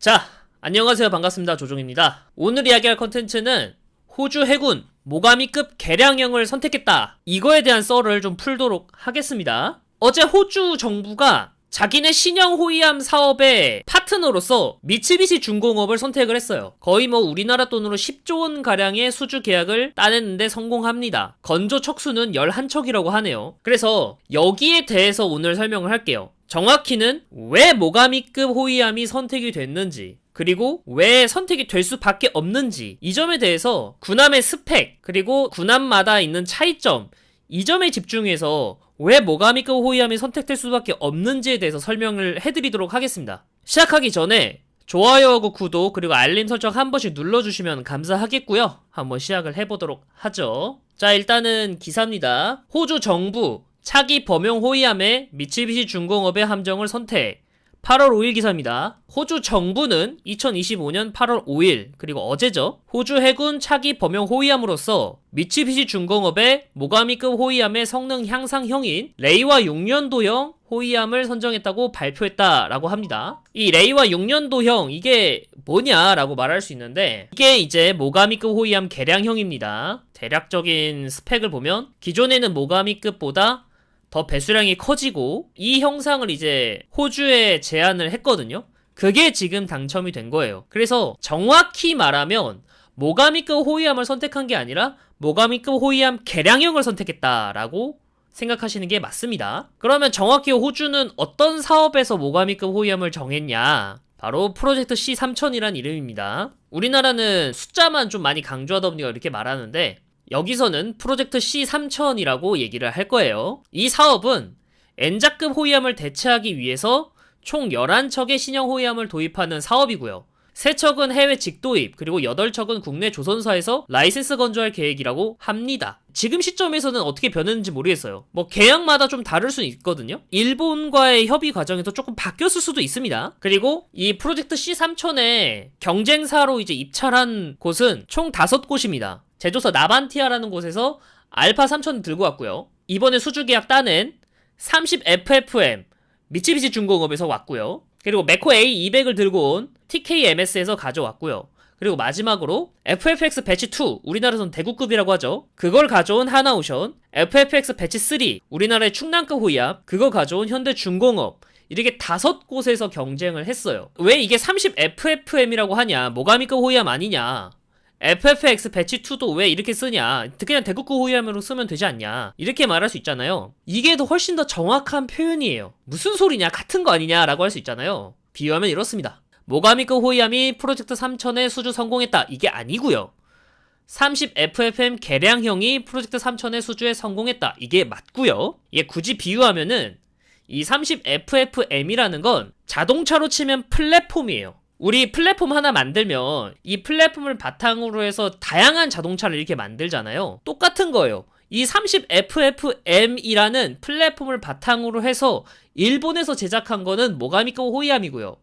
자, 안녕하세요. 반갑습니다. 조종입니다. 오늘 이야기할 컨텐츠는 호주 해군 모가미급 개량형을 선택했다, 이거에 대한 썰을 좀 풀도록 하겠습니다. 어제 호주 정부가 자기네 신형 호위함 사업의 파트너로서 미쓰비시 중공업을 선택을 했어요. 거의 우리나라 돈으로 10조 원 가량의 수주 계약을 따냈는데 성공합니다. 건조 척수는 11척이라고 하네요. 그래서 여기에 대해서 오늘 설명을 할게요. 정확히는 왜 모가미급 호위함이 선택이 됐는지, 그리고 왜 선택이 될 수밖에 없는지, 이 점에 대해서 군함의 스펙, 그리고 군함마다 있는 차이점, 이 점에 집중해서 왜 모가미급 호위함이 선택될 수밖에 없는지에 대해서 설명을 해드리도록 하겠습니다. 시작하기 전에 좋아요하고 구독, 그리고 알림 설정 한 번씩 눌러주시면 감사하겠고요. 한번 시작을 해보도록 하죠. 자, 일단은 기사입니다. 호주 정부 차기 범용 호위함의 미쓰비시 중공업의 함정을 선택. 8월 5일 기사입니다. 호주 정부는 2025년 8월 5일, 그리고 어제죠, 호주 해군 차기 범용 호위함으로서 미쓰비시 중공업의 모가미급 호위함의 성능 향상형인 레이와 6년도형 호위함을 선정했다고 발표했다라고 합니다. 이 레이와 6년도형, 이게 뭐냐라고 말할 수 있는데, 이게 이제 모가미급 호위함 개량형입니다. 대략적인 스펙을 보면 기존에는 모가미급보다 더 배수량이 커지고, 이 형상을 이제 호주에 제안을 했거든요. 그게 지금 당첨이 된 거예요. 그래서 정확히 말하면 모가미급 호위함을 선택한 게 아니라 모가미급 호위함 개량형을 선택했다라고 생각하시는 게 맞습니다. 그러면 정확히 호주는 어떤 사업에서 모가미급 호위함을 정했냐? 바로 프로젝트 C3000이란 이름입니다. 우리나라는 숫자만 좀 많이 강조하다 보니까 이렇게 말하는데, 여기서는 프로젝트 C3000이라고 얘기를 할 거예요. 이 사업은 N자급 호위함을 대체하기 위해서 총 11척의 신형 호위함을 도입하는 사업이고요. 3척은 해외 직도입, 그리고 8척은 국내 조선사에서 라이센스 건조할 계획이라고 합니다. 지금 시점에서는 어떻게 변했는지 모르겠어요. 계약마다 좀 다를 수는 있거든요. 일본과의 협의 과정에서 조금 바뀌었을 수도 있습니다. 그리고 이 프로젝트 C3000의 경쟁사로 이제 입찰한 곳은 총 5곳입니다. 제조사 나반티아라는 곳에서 알파 3000 들고 왔고요. 이번에 수주 계약 따낸 30FFM 미쓰비시 중공업에서 왔고요. 그리고 메코 A200을 들고 온 TKMS에서 가져왔고요. 그리고 마지막으로 FFX 배치 2, 우리나라에서는 대구급이라고 하죠. 그걸 가져온 하나오션, FFX 배치 3, 우리나라의 충남급 호위함, 그거 가져온 현대중공업, 이렇게 5곳에서 경쟁을 했어요. 왜 이게 30FFM이라고 하냐, 모가미급 호위함 아니냐, FFX 배치 2도 왜 이렇게 쓰냐, 그냥 대구급 호위함으로 쓰면 되지 않냐, 이렇게 말할 수 있잖아요. 이게 더 훨씬 더 정확한 표현이에요. 무슨 소리냐, 같은 거 아니냐 라고 할 수 있잖아요. 비유하면 이렇습니다. 모가미급 호위함이 프로젝트 3000에 수주 성공했다, 이게 아니고요. 30FFM 개량형이 프로젝트 3000의 수주에 성공했다, 이게 맞고요. 이게 굳이 비유하면은 이 30FFM이라는 건 자동차로 치면 플랫폼이에요. 우리 플랫폼 하나 만들면 이 플랫폼을 바탕으로 해서 다양한 자동차를 이렇게 만들잖아요. 똑같은 거예요. 이 30FFM이라는 플랫폼을 바탕으로 해서 일본에서 제작한 거는 모가미급 호위함이고요.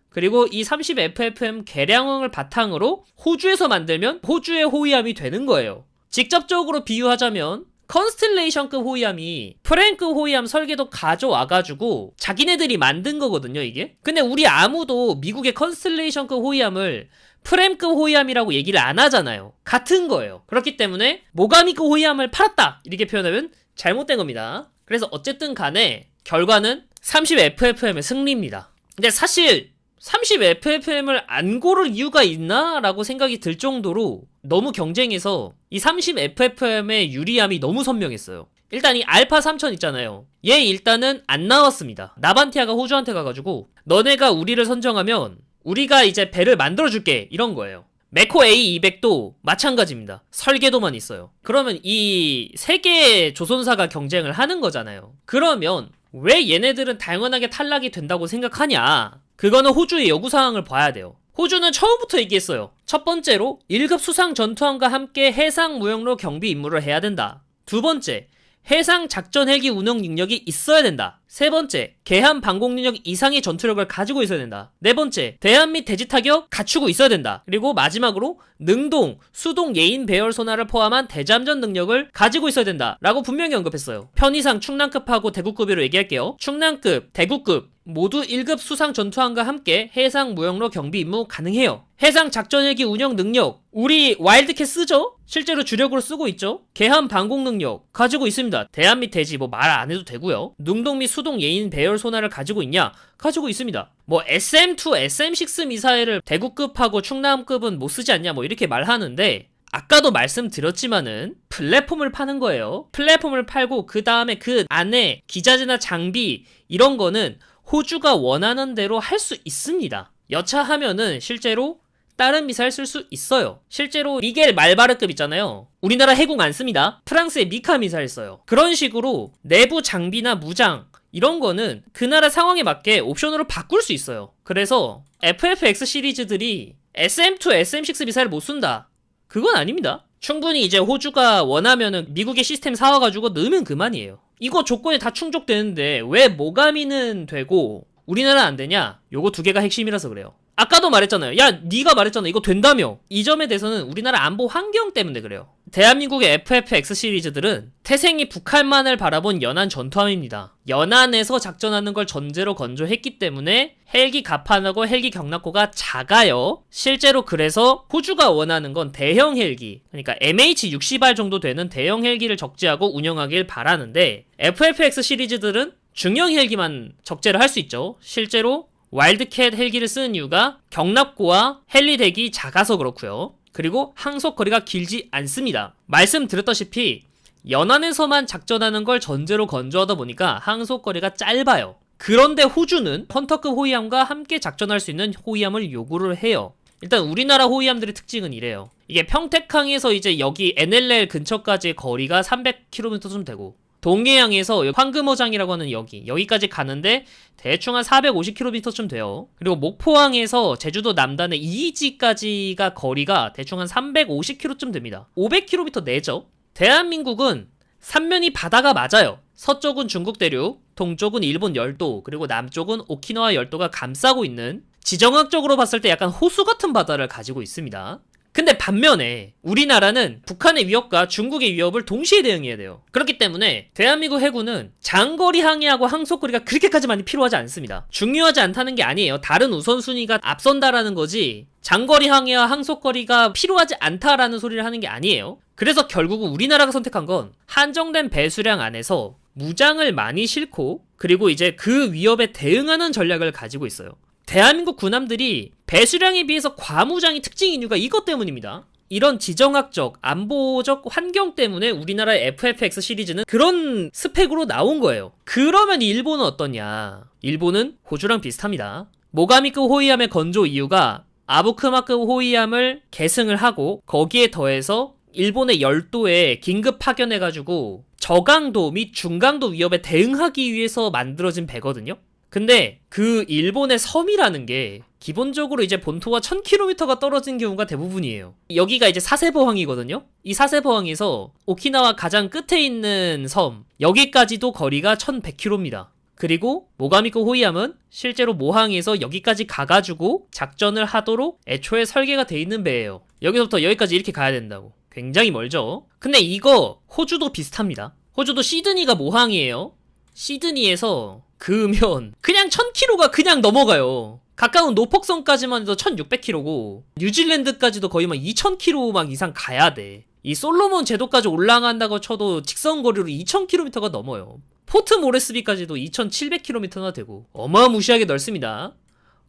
그리고 이 30FFM 개량형을 바탕으로 호주에서 만들면 호주의 호위함이 되는 거예요. 직접적으로 비유하자면 컨스텔레이션급 호위함이 프랭급 호위함 설계도 가져와가지고 자기네들이 만든 거거든요, 이게. 근데 우리 아무도 미국의 컨스텔레이션급 호위함을 프렘급 호위함이라고 얘기를 안 하잖아요. 같은 거예요. 그렇기 때문에 모가미급 호위함을 팔았다, 이렇게 표현하면 잘못된 겁니다. 그래서 어쨌든 간에 결과는 30FFM의 승리입니다. 근데 사실 30FFM을 안 고를 이유가 있나? 라고 생각이 들 정도로 너무 경쟁해서 이 30FFM의 유리함이 너무 선명했어요. 일단 이 알파 3000 있잖아요. 얘 일단은 안 나왔습니다. 나반티아가 호주한테 가가지고 너네가 우리를 선정하면 우리가 이제 배를 만들어줄게, 이런 거예요. 메코 A200도 마찬가지입니다. 설계도만 있어요. 그러면 이 3개의 조선사가 경쟁을 하는 거잖아요. 그러면 왜 얘네들은 당연하게 탈락이 된다고 생각하냐? 그거는 호주의 요구사항을 봐야 돼요. 호주는 처음부터 얘기했어요. 첫 번째로 1급 수상 전투함과 함께 해상 무역로 경비 임무를 해야 된다. 두 번째, 해상 작전 헬기 운영 능력이 있어야 된다. 세 번째, 개함 방공 능력 이상의 전투력을 가지고 있어야 된다. 네 번째, 대함 및 대지 타격 갖추고 있어야 된다. 그리고 마지막으로 능동, 수동 예인 배열 소나를 포함한 대잠전 능력을 가지고 있어야 된다 라고 분명히 언급했어요. 편의상 충남급하고 대구급으로 얘기할게요. 충남급, 대구급 모두 1급 수상 전투함과 함께 해상 무역로 경비 임무 가능해요. 해상 작전 헬기 운영 능력, 우리 와일드캣 쓰죠? 실제로 주력으로 쓰고 있죠? 개함 방공 능력 가지고 있습니다. 대함 및 대지 뭐 말 안 해도 되고요. 능동 및 수동 예인 배열 소나를 가지고 있냐? 가지고 있습니다. 뭐 SM2, SM6 미사일을 대구급하고 충남급은 못 쓰지 않냐 뭐 이렇게 말하는데, 아까도 말씀드렸지만은 플랫폼을 파는 거예요. 플랫폼을 팔고 그 다음에 그 안에 기자재나 장비 이런 거는 호주가 원하는 대로 할 수 있습니다. 여차하면은 실제로 다른 미사일 쓸 수 있어요. 실제로 미겔 말바르급 있잖아요. 우리나라 해공 안 씁니다. 프랑스의 미카 미사일 써요. 그런 식으로 내부 장비나 무장 이런 거는 그 나라 상황에 맞게 옵션으로 바꿀 수 있어요. 그래서 FFX 시리즈들이 SM2, SM6 미사일 못 쏜다, 그건 아닙니다. 충분히 이제 호주가 원하면은 미국의 시스템 사와가지고 넣으면 그만이에요. 이거 조건이 다 충족되는데 왜 모가미는 되고 우리나라는 안 되냐? 요거 두 개가 핵심이라서 그래요. 아까도 말했잖아요. 야, 네가 말했잖아. 이거 된다며. 이 점에 대해서는 우리나라 안보 환경 때문에 그래요. 대한민국의 FFX 시리즈들은 태생이 북한만을 바라본 연안 전투함입니다. 연안에서 작전하는 걸 전제로 건조했기 때문에 헬기 갑판하고 헬기 경납고가 작아요. 실제로 그래서 호주가 원하는 건 대형 헬기, 그러니까 MH-60R 정도 되는 대형 헬기를 적재하고 운영하길 바라는데, FFX 시리즈들은 중형 헬기만 적재를 할 수 있죠. 실제로 와일드캣 헬기를 쓰는 이유가 경납고와 헬리 덱이 작아서 그렇고요. 그리고 항속 거리가 길지 않습니다. 말씀드렸다시피 연안에서만 작전하는 걸 전제로 건조하다 보니까 항속 거리가 짧아요. 그런데 호주는 헌터급 호위함과 함께 작전할 수 있는 호위함을 요구를 해요. 일단 우리나라 호위함들의 특징은 이래요. 이게 평택항에서 이제 여기 NLL 근처까지의 거리가 300km쯤 되고, 동해항에서 황금어장이라고 하는 여기까지 가는데 대충 한 450km쯤 돼요. 그리고 목포항에서 제주도 남단의 이지까지가 거리가 대충 한 350km쯤 됩니다. 500km 내죠. 대한민국은 삼면이 바다가 맞아요. 서쪽은 중국 대륙, 동쪽은 일본 열도, 그리고 남쪽은 오키나와 열도가 감싸고 있는, 지정학적으로 봤을 때 약간 호수 같은 바다를 가지고 있습니다. 근데 반면에 우리나라는 북한의 위협과 중국의 위협을 동시에 대응해야 돼요. 그렇기 때문에 대한민국 해군은 장거리 항해하고 항속거리가 그렇게까지 많이 필요하지 않습니다. 중요하지 않다는 게 아니에요. 다른 우선순위가 앞선다라는 거지, 장거리 항해와 항속거리가 필요하지 않다라는 소리를 하는 게 아니에요. 그래서 결국은 우리나라가 선택한 건 한정된 배수량 안에서 무장을 많이 싣고, 그리고 이제 그 위협에 대응하는 전략을 가지고 있어요. 대한민국 군함들이 배수량에 비해서 과무장이 특징인 이유가 이것 때문입니다. 이런 지정학적, 안보적 환경 때문에 우리나라의 FFX 시리즈는 그런 스펙으로 나온 거예요. 그러면 일본은 어떠냐? 일본은 호주랑 비슷합니다. 모가미급 호위함의 건조 이유가 아부크마급 호위함을 계승을 하고 거기에 더해서 일본의 열도에 긴급 파견해가지고 저강도 및 중강도 위협에 대응하기 위해서 만들어진 배거든요. 근데 그 일본의 섬이라는 게 기본적으로 이제 본토와 1000km가 떨어진 경우가 대부분이에요. 여기가 이제 사세보항이거든요. 이 사세보항에서 오키나와 가장 끝에 있는 섬, 여기까지도 거리가 1100km입니다. 그리고 모가미급 호위함은 실제로 모항에서 여기까지 가가지고 작전을 하도록 애초에 설계가 돼 있는 배예요. 여기서부터 여기까지 이렇게 가야 된다고. 굉장히 멀죠. 근데 이거 호주도 비슷합니다. 호주도 시드니가 모항이에요. 시드니에서 그으면 그냥 1000km가 그냥 넘어가요. 가까운 노폭성까지만 해도 1600km고 뉴질랜드까지도 거의 막 2000km 막 이상 가야 돼. 이 솔로몬 제도까지 올라간다고 쳐도 직선거리로 2000km가 넘어요. 포트 모레스비까지도 2700km나 되고 어마무시하게 넓습니다.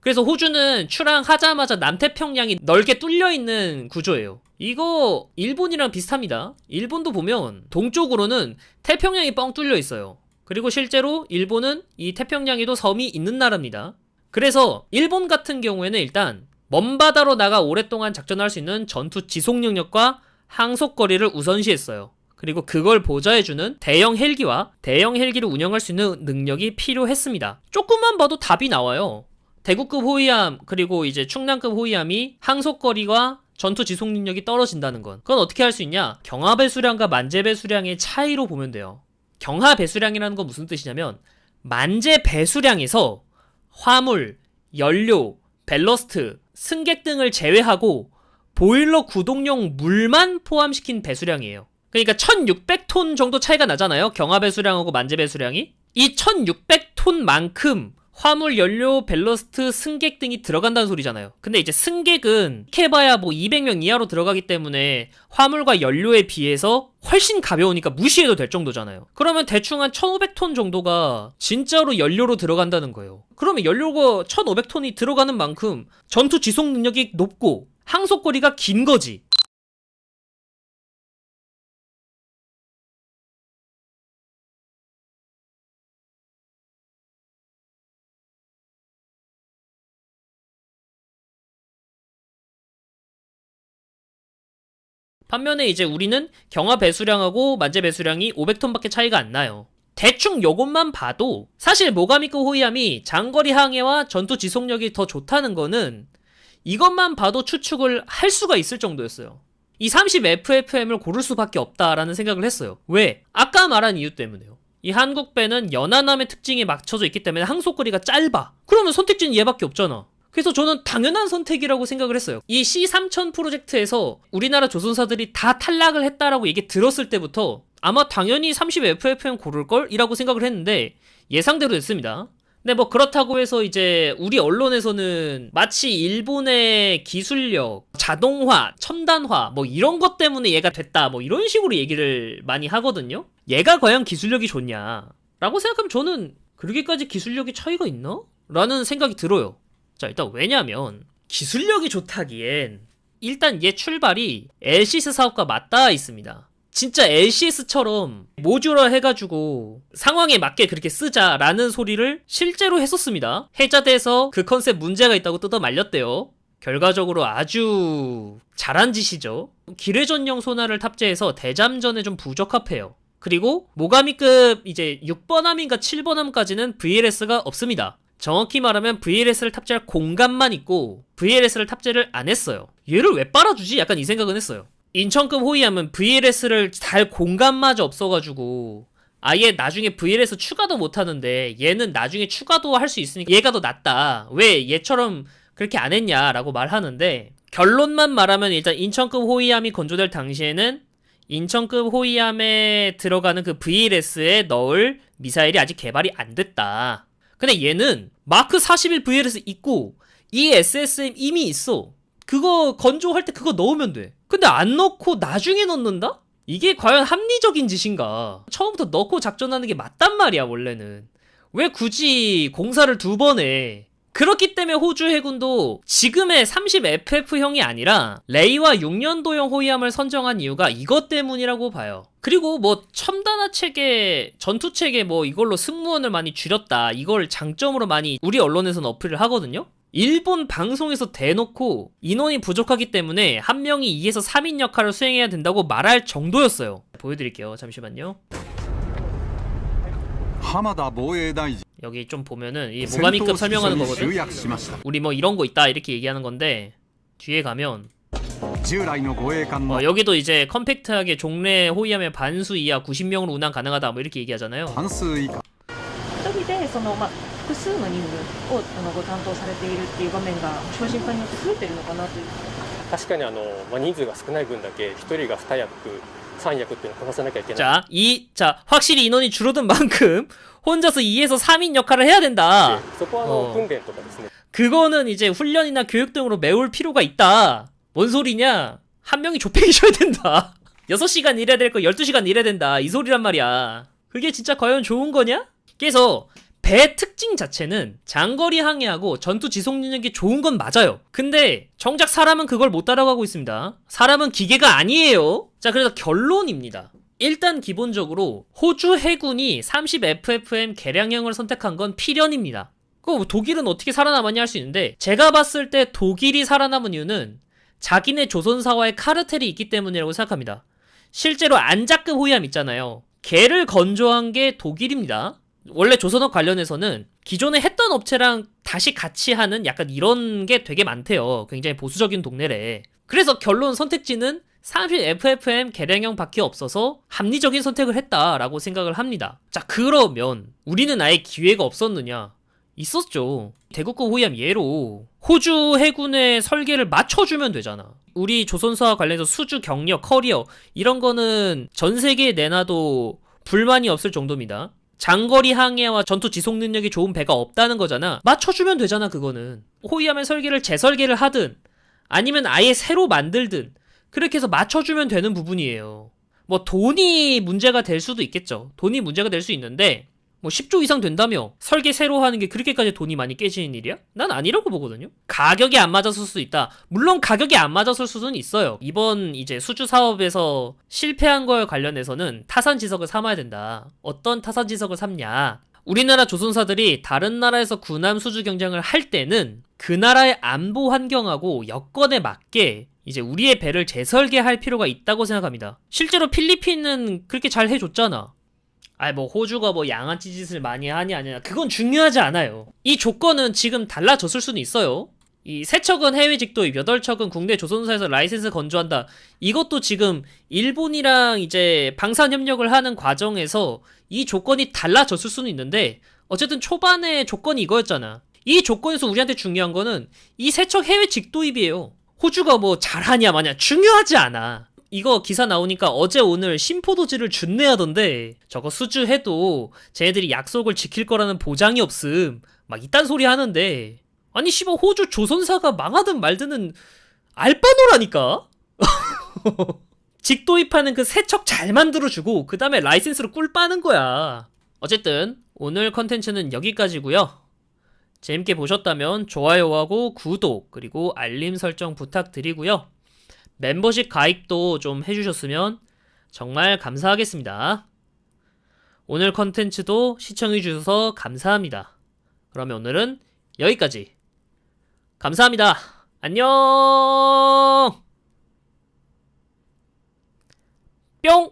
그래서 호주는 출항하자마자 남태평양이 넓게 뚫려있는 구조예요. 이거 일본이랑 비슷합니다. 일본도 보면 동쪽으로는 태평양이 뻥 뚫려 있어요. 그리고 실제로 일본은 이 태평양에도 섬이 있는 나라입니다. 그래서 일본 같은 경우에는 일단 먼 바다로 나가 오랫동안 작전할 수 있는 전투 지속 능력과 항속거리를 우선시했어요. 그리고 그걸 보좌해주는 대형 헬기와 대형 헬기를 운영할 수 있는 능력이 필요했습니다. 조금만 봐도 답이 나와요. 대구급 호위함 그리고 이제 충남급 호위함이 항속거리와 전투 지속 능력이 떨어진다는 건, 그건 어떻게 할 수 있냐? 경하 배수량과 만재 배수량의 차이로 보면 돼요. 경하 배수량이라는 건 무슨 뜻이냐면 만재 배수량에서 화물, 연료, 밸러스트, 승객 등을 제외하고 보일러 구동용 물만 포함시킨 배수량이에요. 그러니까 1600톤 정도 차이가 나잖아요. 경하 배수량하고 만재 배수량이. 이 1600톤만큼 화물, 연료, 밸러스트, 승객 등이 들어간다는 소리잖아요. 근데 이제 승객은 해봐야 뭐 200명 이하로 들어가기 때문에 화물과 연료에 비해서 훨씬 가벼우니까 무시해도 될 정도잖아요. 그러면 대충 한 1500톤 정도가 진짜로 연료로 들어간다는 거예요. 그러면 연료가 1500톤이 들어가는 만큼 전투 지속 능력이 높고 항속거리가 긴 거지. 반면에 이제 우리는 경하 배수량하고 만재 배수량이 500톤밖에 차이가 안 나요. 대충 요것만 봐도 사실 모가미급 호위함이 장거리 항해와 전투 지속력이 더 좋다는 거는 이것만 봐도 추측을 할 수가 있을 정도였어요. 이 30FFM을 고를 수밖에 없다라는 생각을 했어요. 왜? 아까 말한 이유 때문에요. 이 한국배는 연안함의 특징에 맞춰져 있기 때문에 항속거리가 짧아. 그러면 선택지는 얘밖에 없잖아. 그래서 저는 당연한 선택이라고 생각을 했어요. 이 C3000 프로젝트에서 우리나라 조선사들이 다 탈락을 했다라고 얘기 들었을 때부터 아마 당연히 30FFM 고를걸? 이라고 생각을 했는데 예상대로 됐습니다. 근데 뭐 그렇다고 해서 이제 우리 언론에서는 마치 일본의 기술력, 자동화, 첨단화 뭐 이런 것 때문에 얘가 됐다 뭐 이런 식으로 얘기를 많이 하거든요. 얘가 과연 기술력이 좋냐? 라고 생각하면 저는 그렇게까지 기술력이 차이가 있나? 라는 생각이 들어요. 자, 일단 왜냐면 기술력이 좋다기엔 일단 얘 출발이 LCS 사업과 맞닿아 있습니다. 진짜 LCS처럼 모듈화 해가지고 상황에 맞게 그렇게 쓰자라는 소리를 실제로 했었습니다. 해자대에서 그 컨셉 문제가 있다고 뜯어 말렸대요. 결과적으로 아주 잘한 짓이죠. 기뢰전용 소나를 탑재해서 대잠전에 좀 부적합해요. 그리고 모가미급 이제 6번함인가 7번함까지는 VLS가 없습니다. 정확히 말하면 VLS를 탑재할 공간만 있고 VLS를 탑재를 안 했어요. 얘를 왜 빨아주지? 약간 이 생각은 했어요. 인천급 호위함은 VLS를 달 공간마저 없어가지고 아예 나중에 VLS 추가도 못하는데 얘는 나중에 추가도 할 수 있으니까 얘가 더 낫다. 왜 얘처럼 그렇게 안 했냐라고 말하는데 결론만 말하면 일단 인천급 호위함이 건조될 당시에는 인천급 호위함에 들어가는 그 VLS에 넣을 미사일이 아직 개발이 안 됐다. 근데 얘는 마크 41 VLS 있고 이 SSM 이미 있어. 그거 건조할 때 그거 넣으면 돼. 근데 안 넣고 나중에 넣는다? 이게 과연 합리적인 짓인가? 처음부터 넣고 작전하는 게 맞단 말이야 원래는. 왜 굳이 공사를 2번 해? 그렇기 때문에 호주 해군도 지금의 30FF형이 아니라 레이와 6년도형 호위함을 선정한 이유가 이것 때문이라고 봐요. 그리고 뭐 첨단화 체계, 전투 체계 뭐 이걸로 승무원을 많이 줄였다. 이걸 장점으로 많이 우리 언론에서는 어필을 하거든요. 일본 방송에서 대놓고 인원이 부족하기 때문에 한 명이 2에서 3인 역할을 수행해야 된다고 말할 정도였어요. 보여드릴게요. 잠시만요. 여기 좀 보면은 이 모가미급 설명하는 거거든. 우리 뭐 이런 거 있다 이렇게 얘기하는 건데 뒤에 가면 여기도 이제 컴팩트하게 종래 호위함의 반수 이하 90명으로 운항 가능하다 뭐 이렇게 얘기하잖아요. 一人で複数の任務をご担当されているっていう場面が少子化によって増えてるのかなという。確かに人数が少ない分だけ1人が2役、3役っていうのをこなさなきゃいけない。 자, 확실히 인원이 줄어든 만큼 혼자서 2에서 3인 역할을 해야 된다. そこは訓練とかですね。 그거는 이제 훈련이나 교육 등으로 메울 필요가 있다. 뭔 소리냐? 한 명이 조폐기셔야 된다. 6시간 일해야 될 거 12시간 일해야 된다. 이 소리란 말이야. 그게 진짜 과연 좋은 거냐? 그래서 배 특징 자체는 장거리 항해하고 전투 지속 능력이 좋은 건 맞아요. 근데 정작 사람은 그걸 못 따라가고 있습니다. 사람은 기계가 아니에요. 자, 그래서 결론입니다. 일단 기본적으로 호주 해군이 30FFM 개량형을 선택한 건 필연입니다. 독일은 어떻게 살아남았냐 할 수 있는데 제가 봤을 때 독일이 살아남은 이유는 자기네 조선사와의 카르텔이 있기 때문이라고 생각합니다. 실제로 안자급 호위함 있잖아요. 걔를 건조한 게 독일입니다. 원래 조선업 관련해서는 기존에 했던 업체랑 다시 같이 하는 약간 이런 게 되게 많대요. 굉장히 보수적인 동네래. 그래서 결론 선택지는 30FFM 개량형 밖에 없어서 합리적인 선택을 했다라고 생각을 합니다. 자, 그러면 우리는 아예 기회가 없었느냐? 있었죠. 대국급 호위함 예로 호주 해군의 설계를 맞춰주면 되잖아. 우리 조선사와 관련해서 수주, 경력, 커리어 이런 거는 전 세계에 내놔도 불만이 없을 정도입니다. 장거리 항해와 전투 지속 능력이 좋은 배가 없다는 거잖아. 맞춰주면 되잖아, 그거는. 호위함의 설계를 재설계를 하든 아니면 아예 새로 만들든 그렇게 해서 맞춰주면 되는 부분이에요. 뭐 돈이 문제가 될 수도 있겠죠. 돈이 문제가 될 수 있는데 뭐 10조 이상 된다며 설계 새로 하는 게 그렇게까지 돈이 많이 깨지는 일이야? 난 아니라고 보거든요. 가격이 안 맞았을 수도 있다. 물론 가격이 안 맞았을 수는 있어요. 이번 이제 수주 사업에서 실패한 거에 관련해서는 타산지석을 삼아야 된다. 어떤 타산지석을 삼냐? 우리나라 조선사들이 다른 나라에서 군함 수주 경쟁을 할 때는 그 나라의 안보 환경하고 여건에 맞게 이제 우리의 배를 재설계할 필요가 있다고 생각합니다. 실제로 필리핀은 그렇게 잘 해줬잖아. 뭐 호주가 뭐 양아치 짓을 많이 하냐 아니냐 그건 중요하지 않아요. 이 조건은 지금 달라졌을 수는 있어요. 이 3척은 해외 직도입, 8척은 국내 조선사에서 라이센스 건조한다. 이것도 지금 일본이랑 이제 방산 협력을 하는 과정에서 이 조건이 달라졌을 수는 있는데 어쨌든 초반에 조건이 이거였잖아. 이 조건에서 우리한테 중요한 거는 이 3척 해외 직도입이에요. 호주가 뭐 잘하냐 마냐 중요하지 않아. 이거 기사 나오니까 어제 오늘 심포도지를 준내하던데 저거 수주해도 쟤네들이 약속을 지킬 거라는 보장이 없음 막 이딴 소리 하는데 아니 씨발 호주 조선사가 망하든 말든은 알바노라니까. 직도입하는 그 3척 잘 만들어주고 그 다음에 라이센스로 꿀 빠는 거야. 어쨌든 오늘 컨텐츠는 여기까지고요. 재밌게 보셨다면 좋아요하고 구독 그리고 알림 설정 부탁드리고요. 멤버십 가입도 좀 해주셨으면 정말 감사하겠습니다. 오늘 컨텐츠도 시청해주셔서 감사합니다. 그러면 오늘은 여기까지. 감사합니다. 안녕! 뿅!